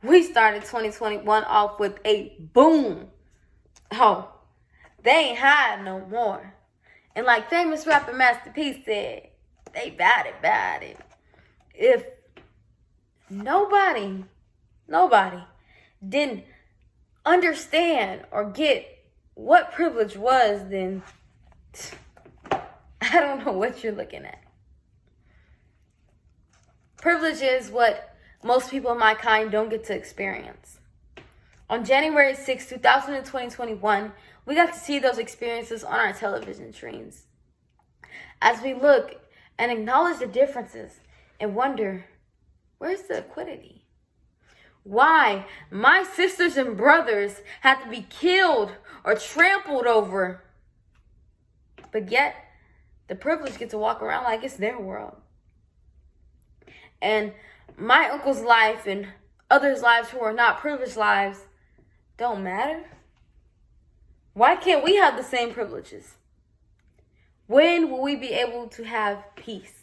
We started 2021 off with a boom. Oh, they ain't hide no more. And like famous rapper Master P said, they bad it. If nobody didn't understand or get what privilege was, then I don't know what you're looking at. Privilege is what most people of my kind don't get to experience. On January 6, 2021, we got to see those experiences on our television screens. As we look and acknowledge the differences and wonder, where's the equity? Why my sisters and brothers had to be killed or trampled over, but yet the privileged get to walk around like it's their world. And my uncle's life and others' lives who are not privileged lives don't matter. Why can't we have the same privileges? When will we be able to have peace?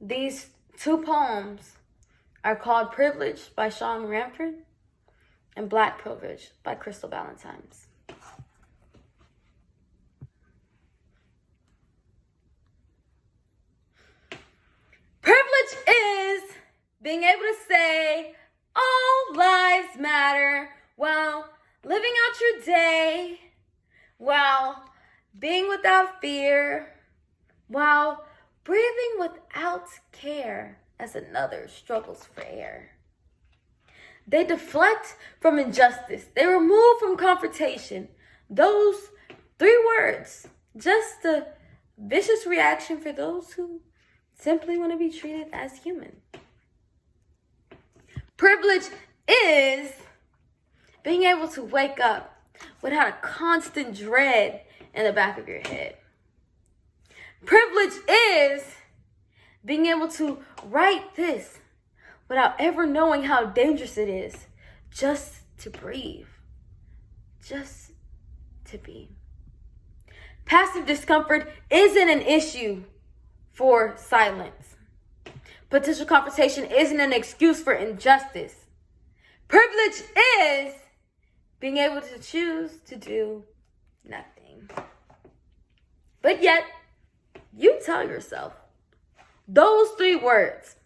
These two poems are called Privilege by Sean Ramford and Black Privilege by Crystal Valentines. Privilege is being able to say all lives matter while living out your day, while being without fear, while breathing without care as another struggles for air. They deflect from injustice. They remove from confrontation. Those 3 words, just a vicious reaction for those who simply want to be treated as human. Privilege is being able to wake up without a constant dread in the back of your head. Privilege is being able to write this without ever knowing how dangerous it is, just to breathe, just to be. Passive discomfort isn't an issue for silence. Potential confrontation isn't an excuse for injustice. Privilege is being able to choose to do nothing. But yet, you tell yourself those 3 words,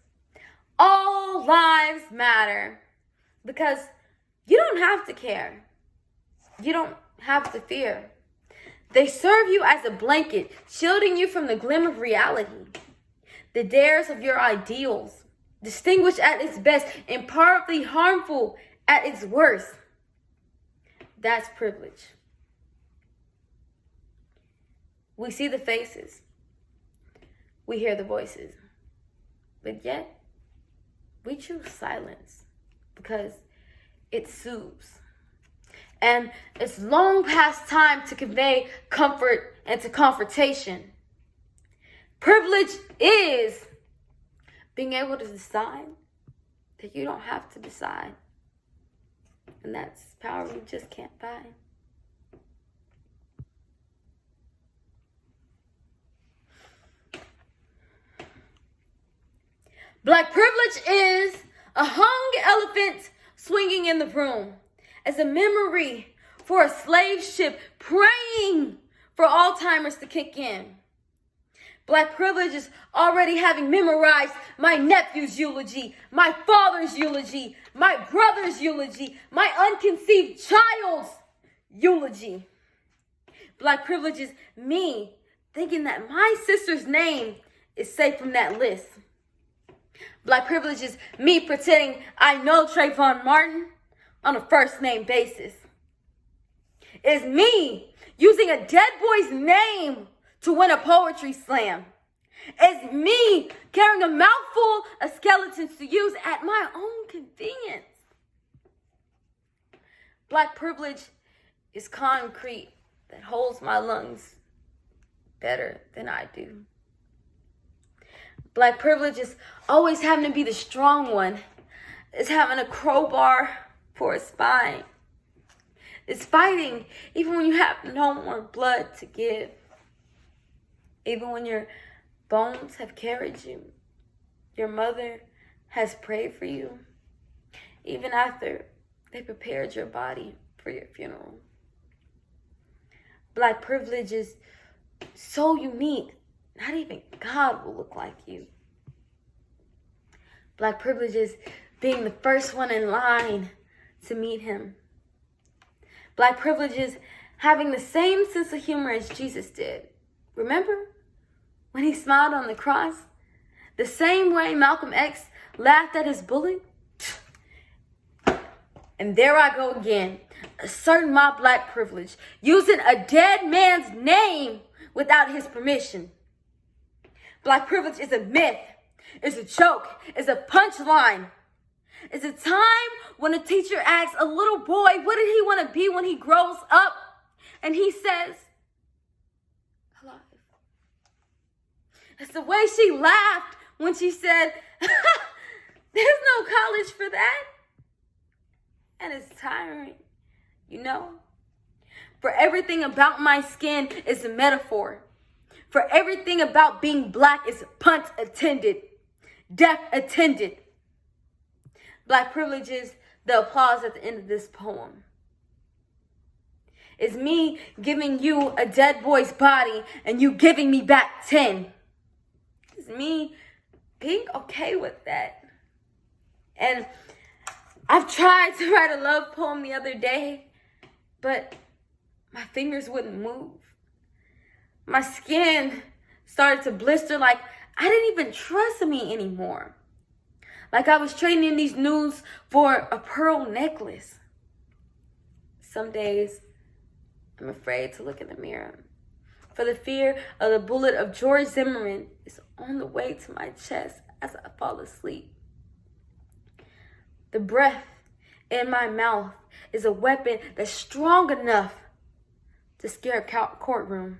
all lives matter, because you don't have to care. You don't have to fear. They serve you as a blanket, shielding you from the glim of reality. The dares of your ideals, distinguished at its best and powerfully harmful at its worst. That's privilege. We see the faces. We hear the voices. But yet, we choose silence because it soothes. And it's long past time to convey comfort and to confrontation. Privilege is being able to decide that you don't have to decide. And that's power we just can't buy. Black privilege is a hung elephant swinging in the room as a memory for a slave ship praying for Alzheimer's to kick in. Black privilege is already having memorized my nephew's eulogy, my father's eulogy, my brother's eulogy, my unconceived child's eulogy. Black privilege is me thinking that my sister's name is safe from that list. Black privilege is me pretending I know Trayvon Martin on a first name basis. It's me using a dead boy's name to win a poetry slam. It's me carrying a mouthful of skeletons to use at my own convenience. Black privilege is concrete that holds my lungs better than I do. Black privilege is always having to be the strong one. It's having a crowbar for a spine. It's fighting even when you have no more blood to give. Even when you're bones have carried you. Your mother has prayed for you, even after they prepared your body for your funeral. Black privilege is so unique, not even God will look like you. Black privilege is being the first one in line to meet him. Black privilege is having the same sense of humor as Jesus did. Remember when he smiled on the cross? The same way Malcolm X laughed at his bullet? And there I go again, asserting my black privilege, using a dead man's name without his permission. Black privilege is a myth, it's a joke, it's a punchline. It's a time when a teacher asks a little boy, what did he want to be when he grows up? And he says, alive. It's the way she laughed when she said, there's no college for that. And it's tiring, you know? For everything about my skin is a metaphor. For everything about being black is punt attended, death attended. Black privilege is the applause at the end of this poem. It's me giving you a dead boy's body and you giving me back 10. It's me being okay with that. And I've tried to write a love poem the other day, but my fingers wouldn't move. My skin started to blister like I didn't even trust me anymore. Like I was trading in these nudes for a pearl necklace. Some days, I'm afraid to look in the mirror. For the fear of the bullet of George Zimmerman is on the way to my chest as I fall asleep. The breath in my mouth is a weapon that's strong enough to scare a courtroom.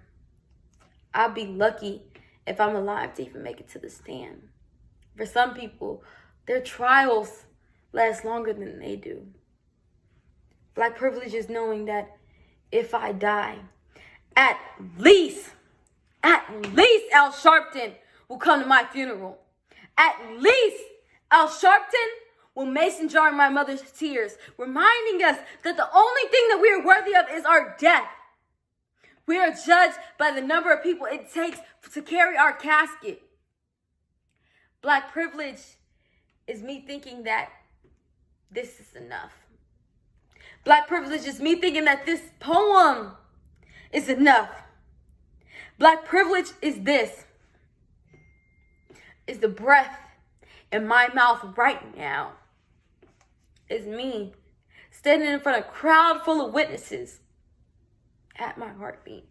I'll be lucky if I'm alive to even make it to the stand. For some people, their trials last longer than they do. Black privilege is knowing that if I die, at least Al Sharpton will come to my funeral. At least Al Sharpton will mason jar my mother's tears, reminding us that the only thing that we are worthy of is our death. We are judged by the number of people it takes to carry our casket. Black privilege is me thinking that this is enough. Black privilege is me thinking that this poem is enough. Black privilege is this. Is the breath in my mouth right now. Is me standing in front of a crowd full of witnesses at my heartbeat.